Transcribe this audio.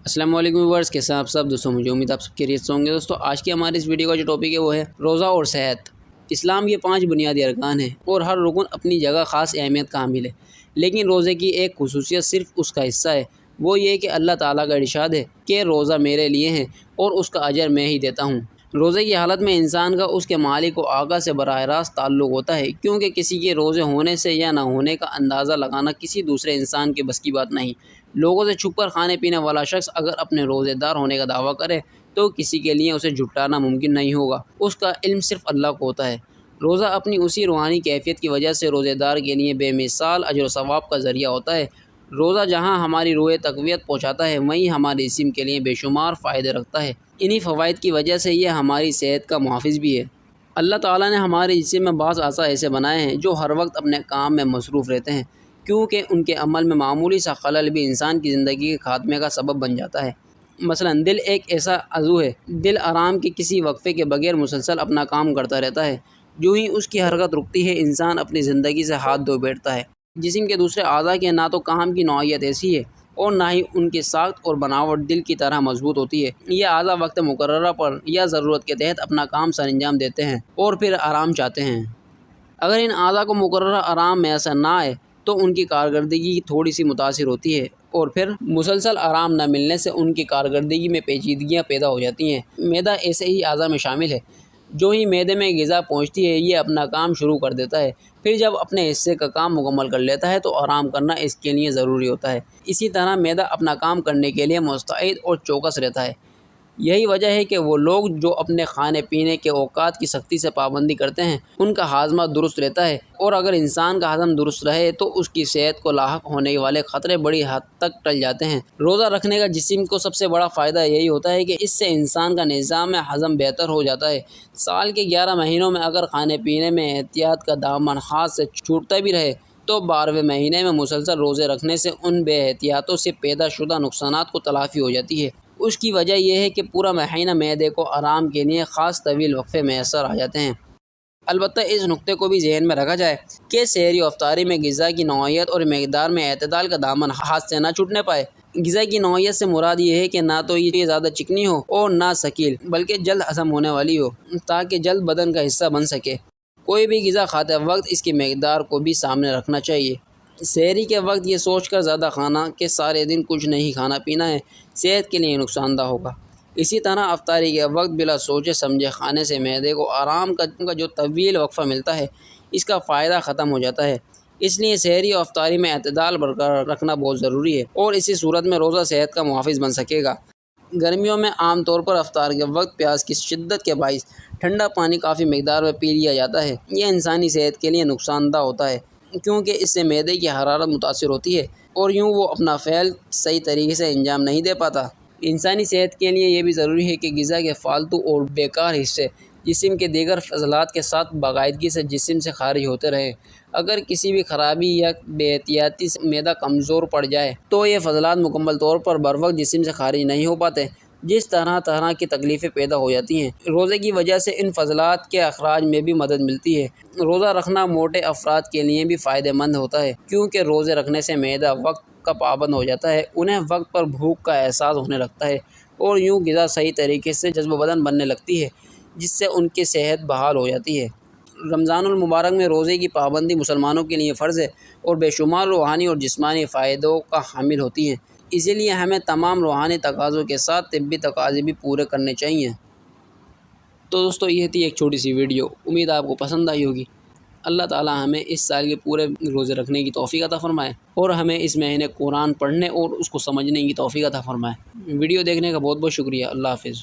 السلام علیکم ویورز، کیسے ہیں آپ سب دوستوں؟ مجھے امید آپ سب خیریت سے ہوں گے۔ دوستوں آج کی ہماری اس ویڈیو کا جو ٹاپک ہے وہ ہے روزہ اور صحت۔ اسلام کے 5 بنیادی ارکان ہیں اور ہر رکن اپنی جگہ خاص اہمیت کا حامل ہے، لیکن روزے کی ایک خصوصیت صرف اس کا حصہ ہے، وہ یہ کہ اللہ تعالیٰ کا ارشاد ہے کہ روزہ میرے لیے ہے اور اس کا اجر میں ہی دیتا ہوں۔ روزے کی حالت میں انسان کا اس کے مالک و آقا سے براہ راست تعلق ہوتا ہے، کیونکہ کسی کے روزے ہونے سے یا نہ ہونے کا اندازہ لگانا کسی دوسرے انسان کے بس کی بات نہیں۔ لوگوں سے چھپ کر کھانے پینے والا شخص اگر اپنے روزے دار ہونے کا دعویٰ کرے تو کسی کے لیے اسے جھٹلانا ممکن نہیں ہوگا، اس کا علم صرف اللہ کو ہوتا ہے۔ روزہ اپنی اسی روحانی کیفیت کی وجہ سے روزے دار کے لیے بے مثال اجر و ثواب کا ذریعہ ہوتا ہے۔ روزہ جہاں ہماری روح تقویت پہنچاتا ہے، وہیں ہمارے جسم کے لیے بے شمار فائدے رکھتا ہے۔ انہی فوائد کی وجہ سے یہ ہماری صحت کا محافظ بھی ہے۔ اللہ تعالیٰ نے ہمارے جسم میں بعض اعضاء ایسے بنائے ہیں جو ہر وقت اپنے کام میں مصروف رہتے ہیں، کیونکہ ان کے عمل میں معمولی سا خلل بھی انسان کی زندگی کے خاتمے کا سبب بن جاتا ہے۔ مثلا دل ایک ایسا عضو ہے، دل آرام کے کسی وقفے کے بغیر مسلسل اپنا کام کرتا رہتا ہے۔ جو ہی اس کی حرکت رکتی ہے، انسان اپنی زندگی سے ہاتھ دھو بیٹھتا ہے۔ جسم کے دوسرے اعضاء کے نہ تو کام کی نوعیت ایسی ہے اور نہ ہی ان کی ساخت اور بناوٹ دل کی طرح مضبوط ہوتی ہے۔ یہ اعضاء وقت مقررہ پر یا ضرورت کے تحت اپنا کام سر انجام دیتے ہیں اور پھر آرام چاہتے ہیں۔ اگر ان اعضاء کو مقررہ آرام میسر نہ آئے تو ان کی کارکردگی تھوڑی سی متاثر ہوتی ہے اور پھر مسلسل آرام نہ ملنے سے ان کی کارکردگی میں پیچیدگیاں پیدا ہو جاتی ہیں۔ معدہ ایسے ہی اعضاء میں شامل ہے۔ جو ہی معدے میں غذا پہنچتی ہے، یہ اپنا کام شروع کر دیتا ہے، پھر جب اپنے حصے کا کام مکمل کر لیتا ہے تو آرام کرنا اس کے لیے ضروری ہوتا ہے۔ اسی طرح معدہ اپنا کام کرنے کے لیے مستعد اور چوکس رہتا ہے۔ یہی وجہ ہے کہ وہ لوگ جو اپنے کھانے پینے کے اوقات کی سختی سے پابندی کرتے ہیں، ان کا ہاضمہ درست رہتا ہے، اور اگر انسان کا ہضم درست رہے تو اس کی صحت کو لاحق ہونے والے خطرے بڑی حد تک ٹل جاتے ہیں۔ روزہ رکھنے کا جسم کو سب سے بڑا فائدہ یہی ہوتا ہے کہ اس سے انسان کا نظام ہضم بہتر ہو جاتا ہے۔ سال کے 11 مہینوں میں اگر کھانے پینے میں احتیاط کا دامن ہاتھ سے چھوٹتا بھی رہے تو 12ویں مہینے میں مسلسل روزے رکھنے سے ان بے احتیاطوں سے پیدا شدہ نقصانات کو تلافی ہو جاتی ہے۔ اس کی وجہ یہ ہے کہ پورا مہینہ معدے کو آرام کے لیے خاص طویل وقفے میسر آ جاتے ہیں۔ البتہ اس نقطے کو بھی ذہن میں رکھا جائے کہ سحری و افطاری میں غذا کی نوعیت اور مقدار میں اعتدال کا دامن ہاتھ سے نہ چھوٹنے پائے۔ غذا کی نوعیت سے مراد یہ ہے کہ نہ تو یہ زیادہ چکنی ہو اور نہ ثقیل، بلکہ جلد ہضم ہونے والی ہو تاکہ جلد بدن کا حصہ بن سکے۔ کوئی بھی غذا کھاتے وقت اس کی مقدار کو بھی سامنے رکھنا چاہیے۔ سحری کے وقت یہ سوچ کر زیادہ کھانا کہ سارے دن کچھ نہیں کھانا پینا ہے، صحت کے لیے نقصان دہ ہوگا۔ اسی طرح افطاری کے وقت بلا سوچے سمجھے کھانے سے معدے کو آرام کا جو طویل وقفہ ملتا ہے، اس کا فائدہ ختم ہو جاتا ہے۔ اس لیے سحری اور افطاری میں اعتدال برقرار رکھنا بہت ضروری ہے، اور اسی صورت میں روزہ صحت کا محافظ بن سکے گا۔ گرمیوں میں عام طور پر افطار کے وقت پیاس کی شدت کے باعث ٹھنڈا پانی کافی مقدار میں پی لیا جاتا ہے۔ یہ انسانی صحت کے لیے نقصان دہ ہوتا ہے، کیونکہ اس سے معدے کی حرارت متاثر ہوتی ہے اور یوں وہ اپنا فعل صحیح طریقے سے انجام نہیں دے پاتا۔ انسانی صحت کے لیے یہ بھی ضروری ہے کہ غذا کے فالتو اور بیکار حصے جسم کے دیگر فضلات کے ساتھ باقاعدگی سے جسم سے خارج ہوتے رہیں۔ اگر کسی بھی خرابی یا بے احتیاطی سے معدہ کمزور پڑ جائے تو یہ فضلات مکمل طور پر بروقت جسم سے خارج نہیں ہو پاتے، جس طرح کی تکلیفیں پیدا ہو جاتی ہیں۔ روزے کی وجہ سے ان فضلات کے اخراج میں بھی مدد ملتی ہے۔ روزہ رکھنا موٹے افراد کے لیے بھی فائدہ مند ہوتا ہے، کیونکہ روزے رکھنے سے معدہ وقت کا پابند ہو جاتا ہے، انہیں وقت پر بھوک کا احساس ہونے لگتا ہے اور یوں غذا صحیح طریقے سے جذب بدن بننے لگتی ہے، جس سے ان کی صحت بحال ہو جاتی ہے۔ رمضان المبارک میں روزے کی پابندی مسلمانوں کے لیے فرض ہے اور بے شمار روحانی اور جسمانی فائدوں کا حامل ہوتی ہے۔ اسی لیے ہمیں تمام روحانی تقاضوں کے ساتھ طبی تقاضے بھی پورے کرنے چاہیے۔ تو دوستو یہ تھی ایک چھوٹی سی ویڈیو، امید آپ کو پسند آئی ہوگی۔ اللہ تعالیٰ ہمیں اس سال کے پورے روزے رکھنے کی توفیق عطا فرمائے اور ہمیں اس مہینے قرآن پڑھنے اور اس کو سمجھنے کی توفیق عطا فرمائے۔ ویڈیو دیکھنے کا بہت بہت شکریہ۔ اللہ حافظ۔